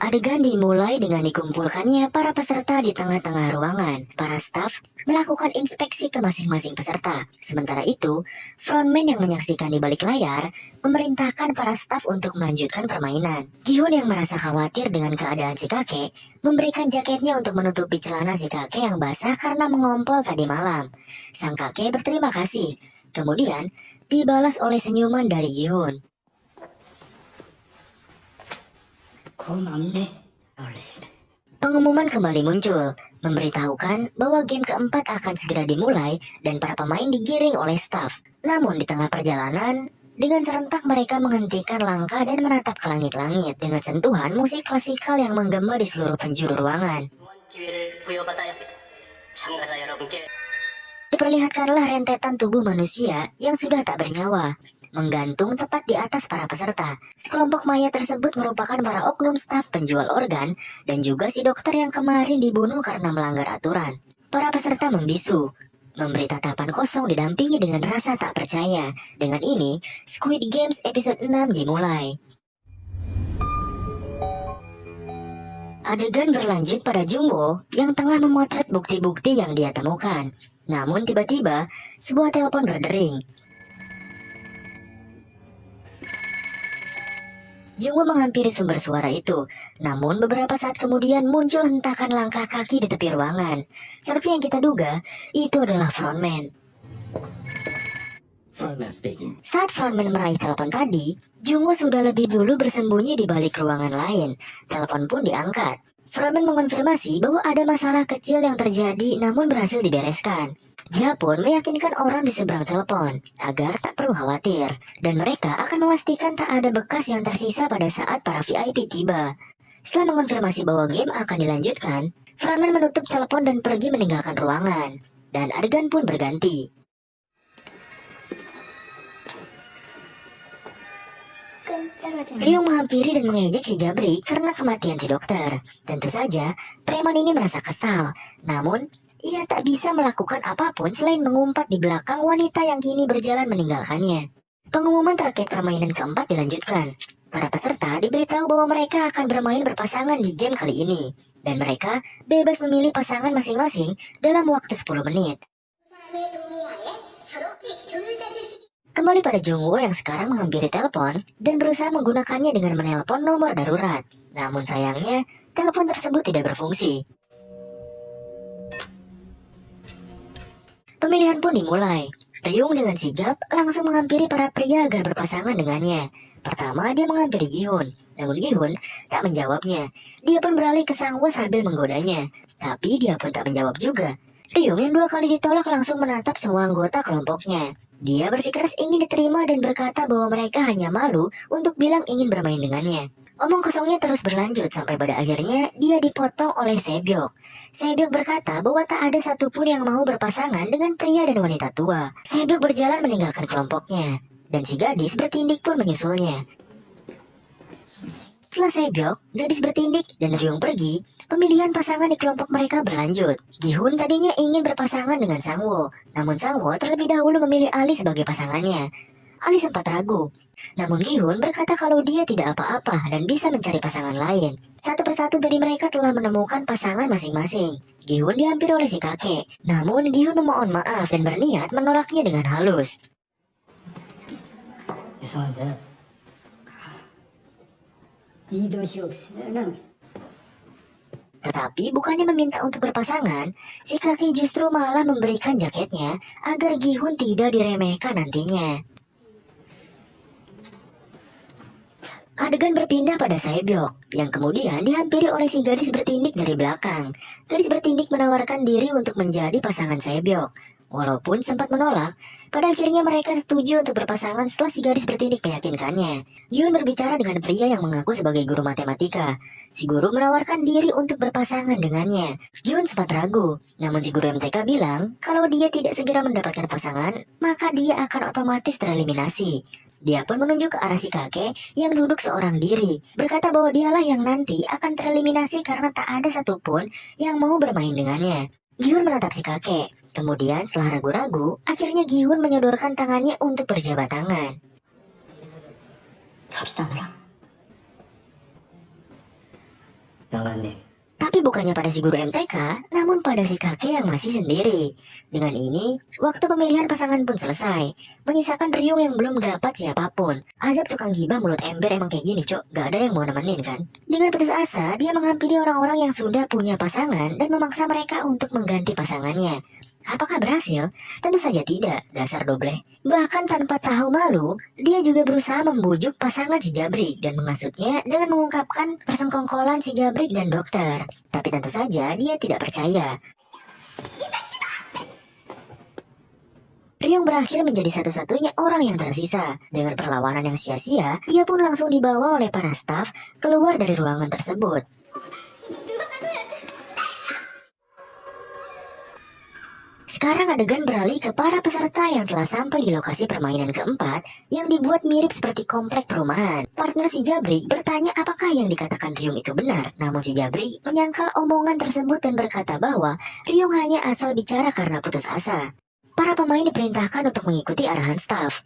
Adegan dimulai dengan dikumpulkannya para peserta di tengah-tengah ruangan. Para staf melakukan inspeksi ke masing-masing peserta. Sementara itu, frontman yang menyaksikan di balik layar memerintahkan para staf untuk melanjutkan permainan. Gihun yang merasa khawatir dengan keadaan si kakek, memberikan jaketnya untuk menutupi celana si kakek yang basah karena mengompol tadi malam. Sang kakek berterima kasih. Kemudian, dibalas oleh senyuman dari Gihun. Pengumuman kembali muncul, memberitahukan bahwa game keempat akan segera dimulai dan para pemain digiring oleh staf. Namun di tengah perjalanan, dengan serentak mereka menghentikan langkah dan menatap ke langit-langit dengan sentuhan musik klasikal yang menggema di seluruh penjuru ruangan. Diperlihatkanlah rentetan tubuh manusia yang sudah tak bernyawa, menggantung tepat di atas para peserta. Sekelompok mayat tersebut merupakan para oknum staf penjual organ dan juga si dokter yang kemarin dibunuh karena melanggar aturan. Para peserta membisu, memberi tatapan kosong didampingi dengan rasa tak percaya. Dengan ini, Squid Games episode 6 dimulai. Adegan berlanjut pada Jungwoo yang tengah memotret bukti-bukti yang dia temukan. Namun tiba-tiba, sebuah telepon berdering. Jungwoo menghampiri sumber suara itu, namun beberapa saat kemudian muncul hentakan langkah kaki di tepi ruangan. Seperti yang kita duga, itu adalah frontman. Saat frontman meraih telepon tadi, Jungwoo sudah lebih dulu bersembunyi di balik ruangan lain. Telepon pun diangkat. Frontman mengonfirmasi bahwa ada masalah kecil yang terjadi namun berhasil dibereskan. Dia pun meyakinkan orang di seberang telepon agar tak perlu khawatir, dan mereka akan memastikan tak ada bekas yang tersisa pada saat para VIP tiba. Setelah mengonfirmasi bahwa game akan dilanjutkan, frontman menutup telepon dan pergi meninggalkan ruangan, dan adegan pun berganti. Ryung menghampiri dan mengejek si Jabri karena kematian si dokter. Tentu saja, preman ini merasa kesal. Namun, ia tak bisa melakukan apapun selain mengumpat di belakang wanita yang kini berjalan meninggalkannya. Pengumuman terkait permainan keempat dilanjutkan. Para peserta diberitahu bahwa mereka akan bermain berpasangan di game kali ini. Dan mereka bebas memilih pasangan masing-masing dalam waktu 10 menit. Kembali pada Jungwoo yang sekarang menghampiri telepon dan berusaha menggunakannya dengan menelpon nomor darurat. Namun sayangnya, telepon tersebut tidak berfungsi. Pemilihan pun dimulai. Ryung dengan sigap langsung menghampiri para pria agar berpasangan dengannya. Pertama, dia menghampiri Gihun. Namun Gihun tak menjawabnya. Dia pun beralih ke Sangwoo sambil menggodanya. Tapi dia pun tak menjawab juga. Ryung yang 2 kali ditolak langsung menatap semua anggota kelompoknya. Dia bersikeras ingin diterima dan berkata bahwa mereka hanya malu untuk bilang ingin bermain dengannya. Omong kosongnya terus berlanjut sampai pada akhirnya dia dipotong oleh Sebyok. Sebyok berkata bahwa tak ada satupun yang mau berpasangan dengan pria dan wanita tua. Sebyok berjalan meninggalkan kelompoknya, dan si gadis bertindik pun menyusulnya. Setelah Sebyok, gadis bertindik, dan Ryung pergi, pemilihan pasangan di kelompok mereka berlanjut. Gihun tadinya ingin berpasangan dengan Sangwoo, namun Sangwoo terlebih dahulu memilih Ali sebagai pasangannya. Ali sempat ragu, namun Gihun berkata kalau dia tidak apa-apa dan bisa mencari pasangan lain. Satu persatu dari mereka telah menemukan pasangan masing-masing. Gihun dihampiri oleh si kakek, namun Gihun memohon maaf dan berniat menolaknya dengan halus. Tetapi bukannya meminta untuk berpasangan, si kakek justru malah memberikan jaketnya agar Gihun tidak diremehkan nantinya. Adegan berpindah pada Sebyok, yang kemudian dihampiri oleh si gadis bertindik dari belakang. Gadis bertindik menawarkan diri untuk menjadi pasangan Sebyok. Walaupun sempat menolak, pada akhirnya mereka setuju untuk berpasangan setelah si gadis bertindik meyakinkannya. Gihun berbicara dengan pria yang mengaku sebagai guru matematika. Si guru menawarkan diri untuk berpasangan dengannya. Gihun sempat ragu, namun si guru MTK bilang kalau dia tidak segera mendapatkan pasangan, maka dia akan otomatis tereliminasi. Dia pun menunjuk ke arah si kakek yang duduk seorang diri, berkata bahwa dialah yang nanti akan tereliminasi karena tak ada satupun yang mau bermain dengannya. Gihun menatap si kakek. Kemudian setelah ragu-ragu, akhirnya Gihun menyodorkan tangannya untuk berjabat tangan. 도망갔네. Tapi bukannya pada si guru MTK, namun pada si kakek yang masih sendiri. Dengan ini, waktu pemilihan pasangan pun selesai, menyisakan Ryung yang belum dapat siapapun. Azab tukang gibah mulut ember emang kayak gini, Cok. Gak ada yang mau nemenin kan? Dengan putus asa, dia menghampiri orang-orang yang sudah punya pasangan dan memaksa mereka untuk mengganti pasangannya. Apakah berhasil? Tentu saja tidak, dasar dobleh. Bahkan tanpa tahu malu, dia juga berusaha membujuk pasangan si Jabrik dan menghasutnya dengan mengungkapkan persengkongkolan si Jabrik dan dokter. Tapi tentu saja dia tidak percaya. Ryung berakhir menjadi satu-satunya orang yang tersisa. Dengan perlawanan yang sia-sia, dia pun langsung dibawa oleh para staf keluar dari ruangan tersebut. Sekarang adegan beralih ke para peserta yang telah sampai di lokasi permainan keempat yang dibuat mirip seperti komplek perumahan. Partner si Jabrik bertanya apakah yang dikatakan Ryung itu benar, namun si Jabrik menyangkal omongan tersebut dan berkata bahwa Ryung hanya asal bicara karena putus asa. Para pemain diperintahkan untuk mengikuti arahan staf.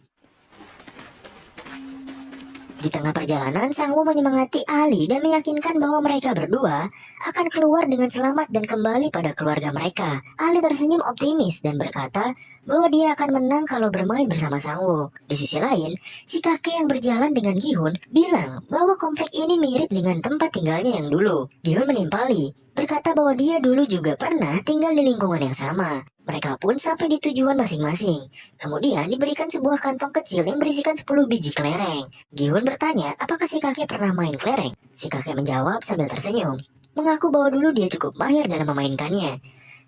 Di tengah perjalanan, Sangwoo menyemangati Ali dan meyakinkan bahwa mereka berdua akan keluar dengan selamat dan kembali pada keluarga mereka. Ali tersenyum optimis dan berkata bahwa dia akan menang kalau bermain bersama Sangwoo. Di sisi lain, si kakek yang berjalan dengan Gi-hun bilang bahwa komplek ini mirip dengan tempat tinggalnya yang dulu. Gi-hun menimpali, berkata bahwa dia dulu juga pernah tinggal di lingkungan yang sama. Mereka pun sampai di tujuan masing-masing. Kemudian diberikan sebuah kantong kecil yang berisikan 10 biji kelereng. Gi-hun bertanya apakah si kakek pernah main kelereng. Si kakek menjawab sambil tersenyum, mengaku bahwa dulu dia cukup mahir dalam memainkannya.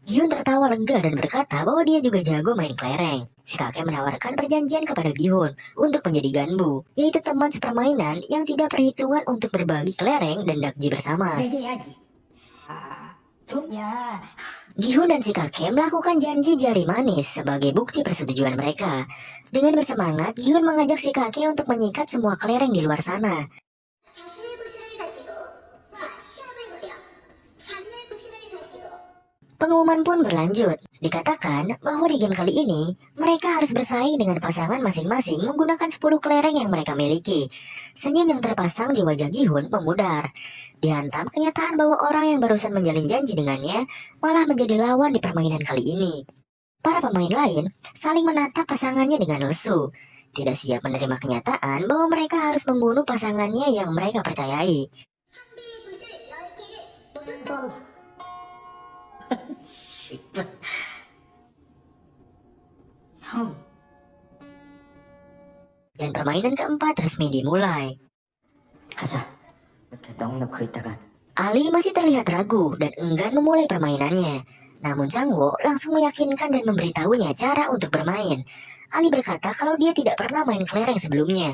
Gi-hun tertawa lega dan berkata bahwa dia juga jago main kelereng. Si kakek menawarkan perjanjian kepada Gi-hun untuk menjadi ganbu, yaitu teman sepermainan yang tidak perhitungan untuk berbagi kelereng dan dakji bersama. Gi-hun dan si kakek melakukan janji jari manis sebagai bukti persetujuan mereka. Dengan bersemangat, Gi-hun mengajak si kakek untuk menyikat semua kelereng di luar sana. Pengumuman pun berlanjut. Dikatakan bahwa di game kali ini, mereka harus bersaing dengan pasangan masing-masing menggunakan 10 kelereng yang mereka miliki. Senyum yang terpasang di wajah Gi-hun memudar. Dihantam kenyataan bahwa orang yang barusan menjalin janji dengannya malah menjadi lawan di permainan kali ini. Para pemain lain saling menatap pasangannya dengan lesu, tidak siap menerima kenyataan bahwa mereka harus membunuh pasangannya yang mereka percayai. Dan permainan keempat resmi dimulai. Ali masih terlihat ragu dan enggan memulai permainannya. Namun Sangwoo langsung meyakinkan dan memberitahunya cara untuk bermain. Ali berkata kalau dia tidak pernah main kelereng sebelumnya.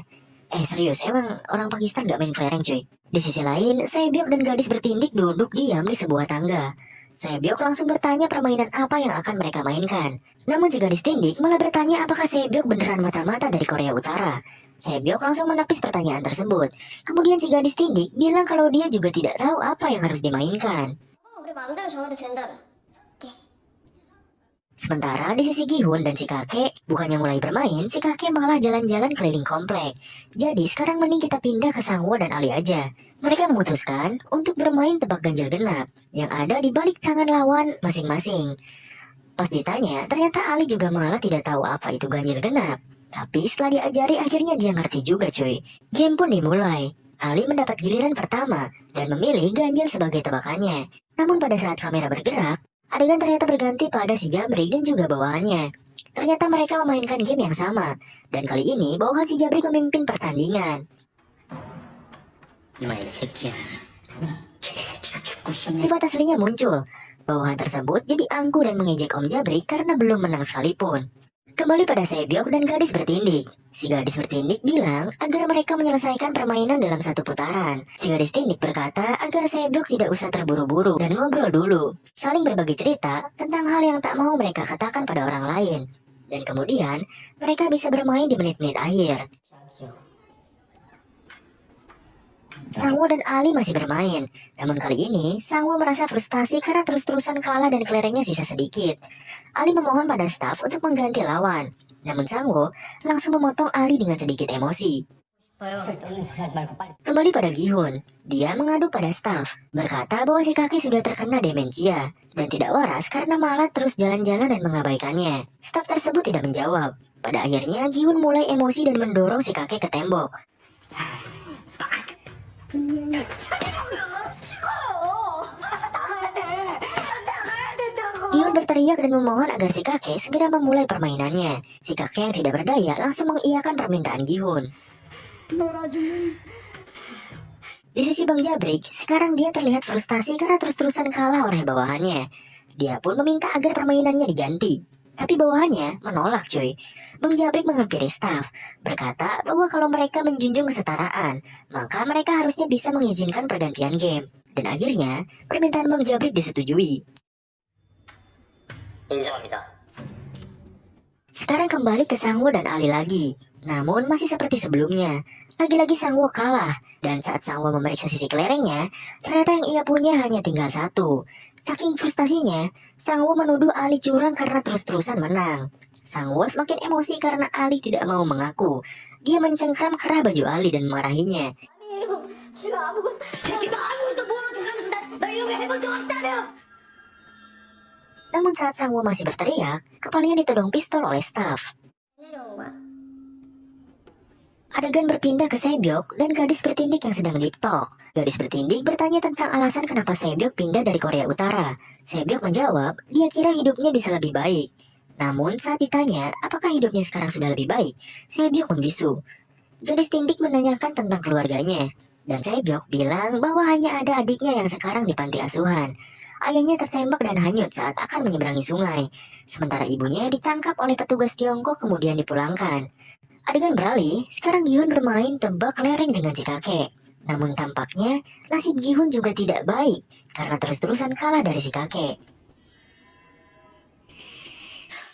Serius, emang orang Pakistan gak main kelereng cuy? Di sisi lain, Saebyok dan gadis bertindik duduk diam di sebuah tangga. Saebyok langsung bertanya permainan apa yang akan mereka mainkan. Namun si gadis tindik malah bertanya apakah Saebyok beneran mata-mata dari Korea Utara. Saebyok langsung menepis pertanyaan tersebut. Kemudian si gadis tindik bilang kalau dia juga tidak tahu apa yang harus dimainkan. Sementara di sisi Gi-hun dan si kakek, bukannya mulai bermain, si kakek malah jalan-jalan keliling komplek. Jadi sekarang mending kita pindah ke Sangwoo dan Ali aja. Mereka memutuskan untuk bermain tebak ganjil genap yang ada di balik tangan lawan masing-masing. Pas ditanya, ternyata Ali juga malah tidak tahu apa itu ganjil genap. Tapi setelah diajari akhirnya dia ngerti juga cuy. Game pun dimulai. Ali mendapat giliran pertama dan memilih ganjil sebagai tebakannya. Namun pada saat kamera bergerak, adegan ternyata berganti pada si Jabrik dan juga bawahannya. Ternyata mereka memainkan game yang sama. Dan kali ini bawahan si Jabrik memimpin pertandingan. Sifat aslinya muncul. Bawahan tersebut jadi angkuh dan mengejek Om Jabrik karena belum menang sekalipun. Kembali pada Saebyok dan gadis bertindik. Si gadis bertindik bilang agar mereka menyelesaikan permainan dalam satu putaran. Si gadis tindik berkata agar Saebyok tidak usah terburu-buru dan ngobrol dulu. Saling berbagi cerita tentang hal yang tak mau mereka katakan pada orang lain. Dan kemudian mereka bisa bermain di menit-menit akhir. Sangwoo dan Ali masih bermain. Namun kali ini, Sangwoo merasa frustasi karena terus-terusan kalah dan kelerengnya sisa sedikit. Ali memohon pada staf untuk mengganti lawan. Namun Sangwoo langsung memotong Ali dengan sedikit emosi. Kembali pada Gihun, dia mengadu pada staf, berkata bahwa si kakek sudah terkena demensia dan tidak waras karena malah terus jalan-jalan dan mengabaikannya. Staf tersebut tidak menjawab. Pada akhirnya Gihun mulai emosi dan mendorong si kakek ke tembok. Gihun berteriak dan memohon agar si kakek segera memulai permainannya. Si kakek yang tidak berdaya langsung mengiyakan permintaan Gihun. Di sisi Bang Jabrik, sekarang dia terlihat frustasi karena terus-terusan kalah oleh bawahannya. Dia pun meminta agar permainannya diganti. Tapi bawahannya menolak cuy. Bang Jabrik menghampiri staf, berkata bahwa kalau mereka menjunjung kesetaraan, maka mereka harusnya bisa mengizinkan pergantian game. Dan akhirnya, permintaan Bang Jabrik disetujui. Sekarang kembali ke Sangwoo dan Ali lagi. Namun masih seperti sebelumnya. Lagi-lagi Sangwoo kalah. Dan saat Sangwoo memeriksa sisi kelerengnya, ternyata yang ia punya hanya tinggal satu. Saking frustasinya, Sangwoo menuduh Ali curang karena terus-terusan menang. Sangwoo semakin emosi karena Ali tidak mau mengaku. Dia mencengkram kerah baju Ali dan memarahinya. Namun saat Sangwoo masih berteriak, kepalanya ditodong pistol oleh staf. Adegan berpindah ke Saebyok dan gadis bertindik yang sedang deep talk. Gadis bertindik bertanya tentang alasan kenapa Saebyok pindah dari Korea Utara. Saebyok menjawab, dia kira hidupnya bisa lebih baik. Namun saat ditanya, apakah hidupnya sekarang sudah lebih baik, Saebyok membisu. Gadis tindik menanyakan tentang keluarganya. Dan Saebyok bilang bahwa hanya ada adiknya yang sekarang di panti asuhan. Ayahnya tertembak dan hanyut saat akan menyeberangi sungai. Sementara ibunya ditangkap oleh petugas Tiongkok kemudian dipulangkan. Adegan beralih, sekarang Gihun bermain tebak lereng dengan si kakek. Namun tampaknya nasib Gihun juga tidak baik karena terus-terusan kalah dari si kakek.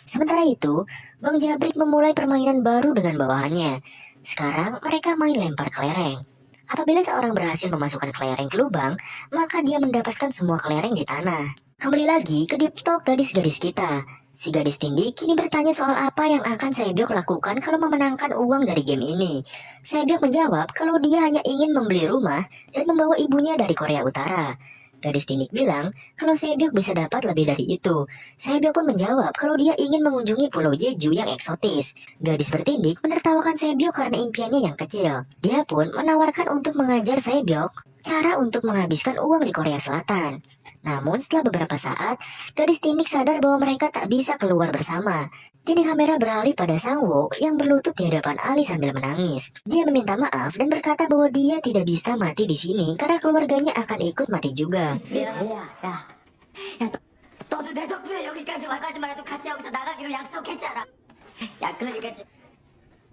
Sementara itu, Bang Jabrik memulai permainan baru dengan bawahannya. Sekarang mereka main lempar kelereng. Apabila seorang berhasil memasukkan kelereng ke lubang, maka dia mendapatkan semua kelereng di tanah. Kembali lagi ke deep talk gadis-gadis kita. Si gadis tindik kini bertanya soal apa yang akan Saebyok lakukan kalau memenangkan uang dari game ini. Saebyok menjawab kalau dia hanya ingin membeli rumah dan membawa ibunya dari Korea Utara. Gadis tindik bilang kalau Saebyok bisa dapat lebih dari itu. Saebyok pun menjawab kalau dia ingin mengunjungi Pulau Jeju yang eksotis. Gadis bertindik menertawakan Saebyok karena impiannya yang kecil. Dia pun menawarkan untuk mengajar Saebyok cara untuk menghabiskan uang di Korea Selatan. Namun setelah beberapa saat, gadis tindik sadar bahwa mereka tak bisa keluar bersama. Kini kamera beralih pada Sangwoo yang berlutut di hadapan Ali sambil menangis. Dia meminta maaf dan berkata bahwa dia tidak bisa mati di sini karena keluarganya akan ikut mati juga.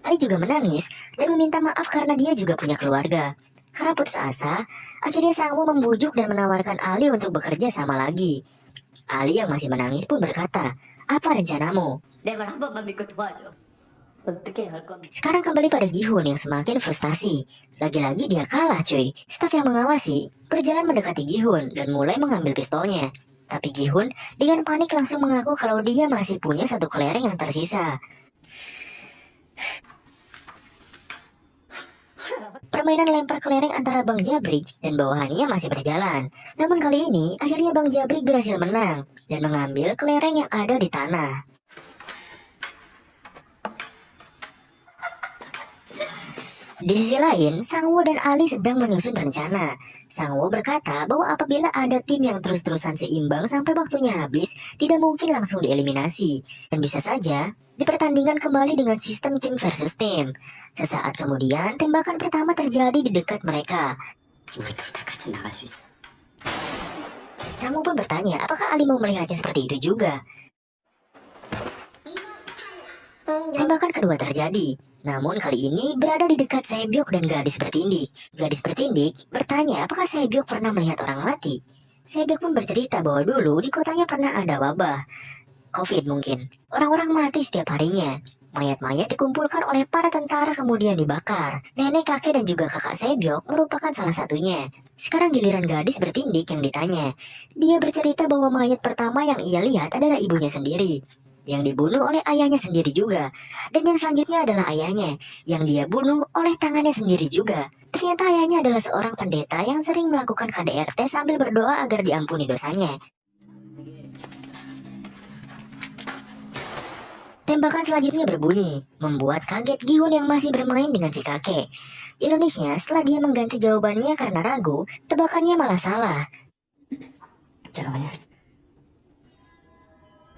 Ali juga menangis dan meminta maaf karena dia juga punya keluarga. Karena putus asa, akhirnya Sangwoo membujuk dan menawarkan Ali untuk bekerja sama lagi. Ali yang masih menangis pun berkata, apa rencanamu? Sekarang kembali pada Gihun yang semakin frustasi. Lagi-lagi dia kalah cuy. Staf yang mengawasi berjalan mendekati Gihun dan mulai mengambil pistolnya. Tapi Gihun dengan panik langsung mengaku kalau dia masih punya satu kelereng yang tersisa. Permainan lempar kelereng antara Bang Jabrik dan bawahannya masih berjalan. Namun kali ini, akhirnya Bang Jabrik berhasil menang dan mengambil kelereng yang ada di tanah. Di sisi lain, Sangwoo dan Ali sedang menyusun rencana. Sangwoo berkata bahwa apabila ada tim yang terus-terusan seimbang sampai waktunya habis, tidak mungkin langsung dieliminasi. Dan bisa saja dipertandingkan kembali dengan sistem tim versus tim. Sesaat kemudian, tembakan pertama terjadi di dekat mereka. Sangwoo pun bertanya, apakah Ali mau melihatnya seperti itu juga? Tembakan kedua terjadi. Namun kali ini berada di dekat Saebyok dan gadis bertindik. Gadis bertindik bertanya apakah Saebyok pernah melihat orang mati. Saebyok pun bercerita bahwa dulu di kotanya pernah ada wabah. COVID mungkin. Orang-orang mati setiap harinya. Mayat-mayat dikumpulkan oleh para tentara kemudian dibakar. Nenek, kakek, dan juga kakak Saebyok merupakan salah satunya. Sekarang giliran gadis bertindik yang ditanya. Dia bercerita bahwa mayat pertama yang ia lihat adalah ibunya sendiri. yang dibunuh oleh ayahnya sendiri juga. Dan yang selanjutnya adalah ayahnya, yang dia bunuh oleh tangannya sendiri juga. Ternyata ayahnya adalah seorang pendeta yang sering melakukan KDRT sambil berdoa agar diampuni dosanya. Tembakan selanjutnya berbunyi, membuat kaget Gihun yang masih bermain dengan si kakek. Ironisnya, setelah dia mengganti jawabannya karena ragu, tebakannya malah salah.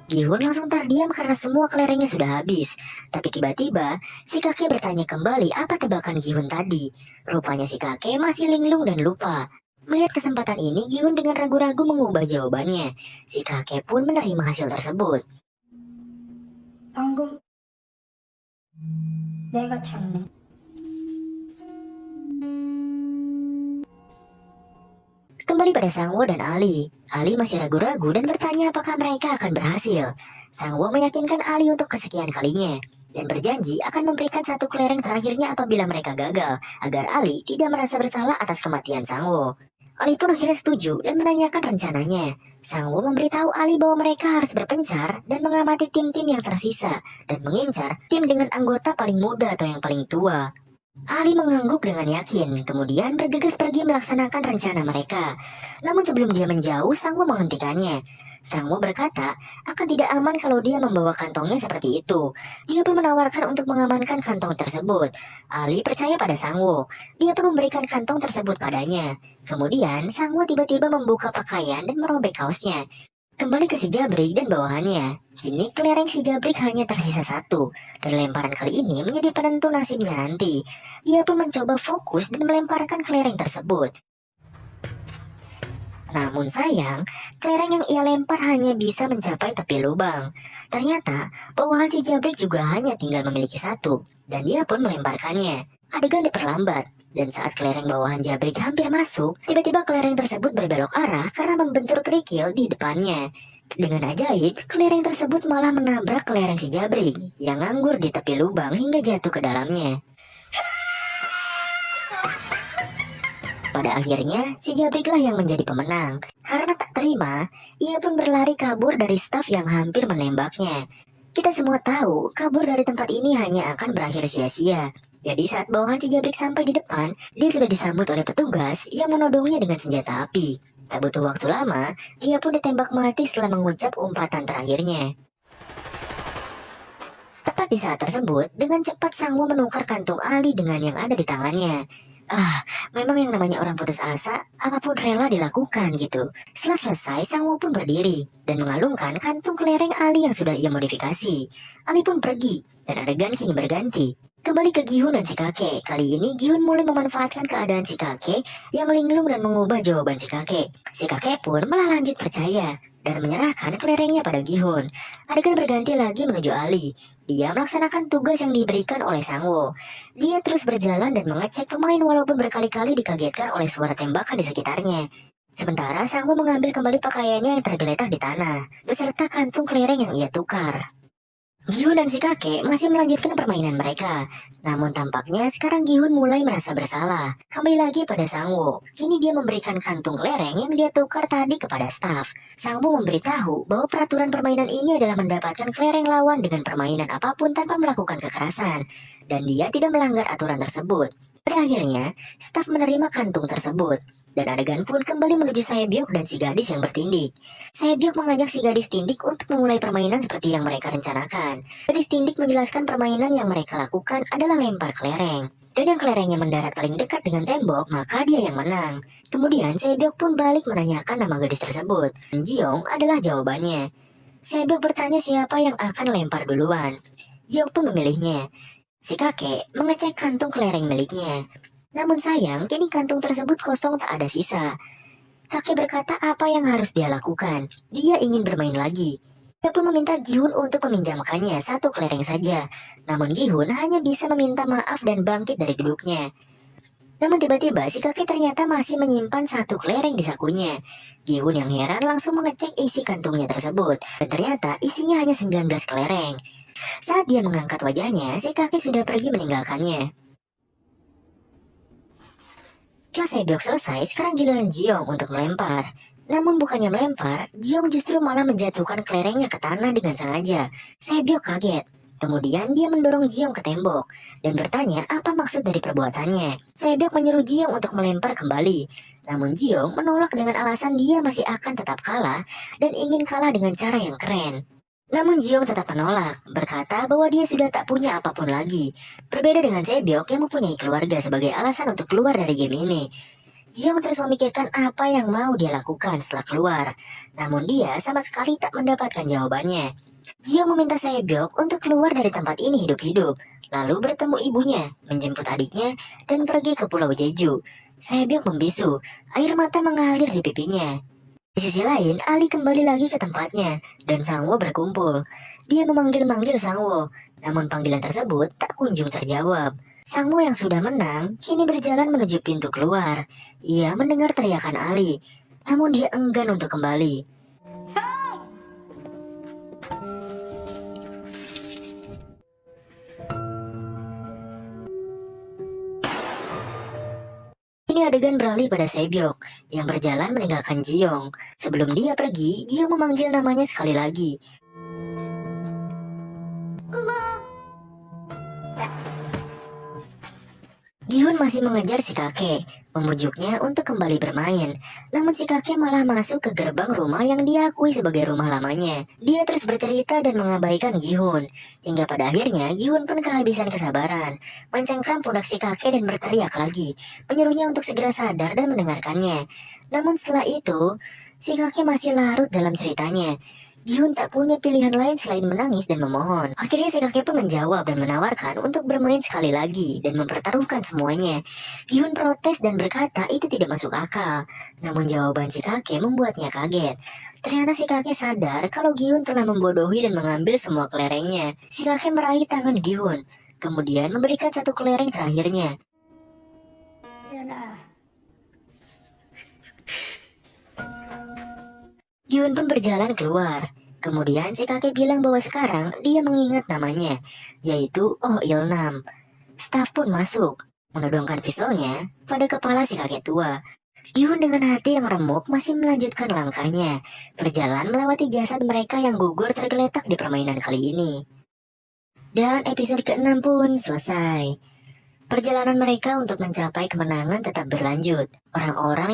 Gihun langsung terdiam karena semua kelerengnya sudah habis. Tapi tiba-tiba, si kakek bertanya kembali apa tebakan Gihun tadi. Rupanya si kakek masih linglung dan lupa. Melihat kesempatan ini, Gihun dengan ragu-ragu mengubah jawabannya. Si kakek pun menerima hasil tersebut. 방금 내가 잤네. Kembali pada Sangwo dan Ali. Ali masih ragu-ragu dan bertanya apakah mereka akan berhasil. Sangwo meyakinkan Ali untuk kesekian kalinya dan berjanji akan memberikan satu kelereng terakhirnya apabila mereka gagal, agar Ali tidak merasa bersalah atas kematian Sangwo. Ali pun akhirnya setuju dan menanyakan rencananya. Sangwo memberitahu Ali bahwa mereka harus berpencar dan mengamati tim-tim yang tersisa dan mengincar tim dengan anggota paling muda atau yang paling tua. Ali mengangguk dengan yakin, kemudian bergegas pergi melaksanakan rencana mereka. Namun sebelum dia menjauh, Sangwo menghentikannya. Sangwo berkata, akan tidak aman kalau dia membawa kantongnya seperti itu. Dia pun menawarkan untuk mengamankan kantong tersebut. Ali percaya pada Sangwo. Dia pun memberikan kantong tersebut padanya. Kemudian, Sangwo tiba-tiba membuka pakaian dan merobek kaosnya. Kembali ke si Jabrik dan bawahannya. Kini kelereng si Jabrik hanya tersisa satu, dan lemparan kali ini menjadi penentu nasibnya nanti. Dia pun mencoba fokus dan melemparkan kelereng tersebut. Namun sayang, kelereng yang ia lempar hanya bisa mencapai tepi lubang. Ternyata, bawahan si Jabrik juga hanya tinggal memiliki satu, dan dia pun melemparkannya. Adegan diperlambat, dan saat kelereng bawahan Jabrik hampir masuk, tiba-tiba kelereng tersebut berbelok arah karena membentur kerikil di depannya. Dengan ajaib, kelereng tersebut malah menabrak kelereng si Jabrik yang nganggur di tepi lubang hingga jatuh ke dalamnya. Pada akhirnya, si Jabriklah yang menjadi pemenang. Karena tak terima, ia pun berlari kabur dari staf yang hampir menembaknya. Kita semua tahu, kabur dari tempat ini hanya akan berakhir sia-sia. Jadi saat bawahan si Jabrik sampai di depan, dia sudah disambut oleh petugas yang menodongnya dengan senjata api. Tak butuh waktu lama, dia pun ditembak mati setelah mengucap umpatan terakhirnya. Tepat di saat tersebut, dengan cepat Sangwo menukar kantung Ali dengan yang ada di tangannya. Memang yang namanya orang putus asa, apapun rela dilakukan gitu. Setelah selesai, Sangwo pun berdiri dan mengalungkan kantung kelereng Ali yang sudah ia modifikasi. Ali pun pergi, dan adegan kini berganti. Kembali ke Gihun dan si kakek. Kali ini Gihun mulai memanfaatkan keadaan si kakek yang linglung dan mengubah jawaban si kakek. Si kakek pun malah lanjut percaya dan menyerahkan kelerengnya pada Gihun. Adegan berganti lagi menuju Ali. Dia melaksanakan tugas yang diberikan oleh Sangwo. Dia terus berjalan dan mengecek pemain walaupun berkali-kali dikagetkan oleh suara tembakan di sekitarnya. Sementara Sangwo mengambil kembali pakaiannya yang tergeletak di tanah, beserta kantung kelereng yang ia tukar. Gihun dan si kakek masih melanjutkan permainan mereka. Namun tampaknya sekarang Gihun mulai merasa bersalah. Kembali lagi pada Sangwo. Kini dia memberikan kantung kelereng yang dia tukar tadi kepada staf. Sangwo memberitahu bahwa peraturan permainan ini adalah mendapatkan kelereng lawan dengan permainan apapun tanpa melakukan kekerasan. Dan dia tidak melanggar aturan tersebut. Pada akhirnya, staf menerima kantung tersebut. Dan adegan pun kembali menuju Saebyok dan si gadis yang bertindik. Saebyok mengajak si gadis tindik untuk memulai permainan seperti yang mereka rencanakan. Gadis tindik menjelaskan permainan yang mereka lakukan adalah lempar kelereng. Dan yang kelerengnya mendarat paling dekat dengan tembok, maka dia yang menang. Kemudian Saebyok pun balik menanyakan nama gadis tersebut. Jiong adalah jawabannya. Saebyok bertanya siapa yang akan lempar duluan. Jiong pun memilihnya. Si kakek mengecek kantung kelereng miliknya. Namun sayang, kini kantung tersebut kosong tak ada sisa. Kakek berkata apa yang harus dia lakukan. Dia ingin bermain lagi. Dia pun meminta Gihun untuk meminjamkannya satu kelereng saja. Namun Gihun hanya bisa meminta maaf dan bangkit dari duduknya. Namun tiba-tiba si kakek ternyata masih menyimpan satu kelereng di sakunya. Gihun yang heran langsung mengecek isi kantungnya tersebut. Dan ternyata isinya hanya 19 kelereng. Saat dia mengangkat wajahnya, si kakek sudah pergi meninggalkannya. Setelah Saebyok selesai, sekarang giliran Jiong untuk melempar. Namun bukannya melempar, Jiong justru malah menjatuhkan kelerengnya ke tanah dengan sengaja. Saebyok kaget. Kemudian dia mendorong Jiong ke tembok dan bertanya apa maksud dari perbuatannya. Saebyok menyuruh Jiong untuk melempar kembali. Namun Jiong menolak dengan alasan dia masih akan tetap kalah dan ingin kalah dengan cara yang keren. Namun Jiong tetap menolak, berkata bahwa dia sudah tak punya apapun lagi. Berbeda dengan Saebyok yang mempunyai keluarga sebagai alasan untuk keluar dari game ini. Jiong terus memikirkan apa yang mau dia lakukan setelah keluar. Namun dia sama sekali tak mendapatkan jawabannya. Jiong meminta Saebyok untuk keluar dari tempat ini hidup-hidup. Lalu bertemu ibunya, menjemput adiknya, dan pergi ke Pulau Jeju. Saebyok membisu, air mata mengalir di pipinya. Di sisi lain, Ali kembali lagi ke tempatnya, dan Sangwo berkumpul. Dia memanggil-manggil Sangwo, namun panggilan tersebut tak kunjung terjawab. Sangwo yang sudah menang, kini berjalan menuju pintu keluar. Ia mendengar teriakan Ali, namun dia enggan untuk kembali. Ini adegan beralih pada Saebyok yang berjalan meninggalkan Jiong. Sebelum dia pergi, Jiong memanggil namanya sekali lagi. Gihun masih mengejar si kakek, memujuknya untuk kembali bermain. Namun si kakek malah masuk ke gerbang rumah yang diakui sebagai rumah lamanya. Dia terus bercerita dan mengabaikan Gihun. Hingga pada akhirnya Gihun pun kehabisan kesabaran, mencengkram pundak si kakek dan berteriak lagi, menyuruhnya untuk segera sadar dan mendengarkannya. Namun setelah itu, si kakek masih larut dalam ceritanya. Gihun tak punya pilihan lain selain menangis dan memohon. Akhirnya si kakek pun menjawab dan menawarkan untuk bermain sekali lagi dan mempertaruhkan semuanya. Gihun protes dan berkata itu tidak masuk akal. Namun jawaban si kakek membuatnya kaget. Ternyata si kakek sadar kalau Gihun telah membodohi dan mengambil semua kelerengnya. Si kakek meraih tangan Gihun, kemudian memberikan satu kelereng terakhirnya. Gihun pun berjalan keluar. Kemudian si kakek bilang bahwa sekarang dia mengingat namanya, yaitu Oh Ilnam. Staf pun masuk, menodongkan pistolnya pada kepala si kakek tua. Gihun dengan hati yang remuk masih melanjutkan langkahnya, berjalan melewati jasad mereka yang gugur tergeletak di permainan kali ini. Dan episode ke-6 pun selesai. Perjalanan mereka untuk mencapai kemenangan tetap berlanjut. Orang-orang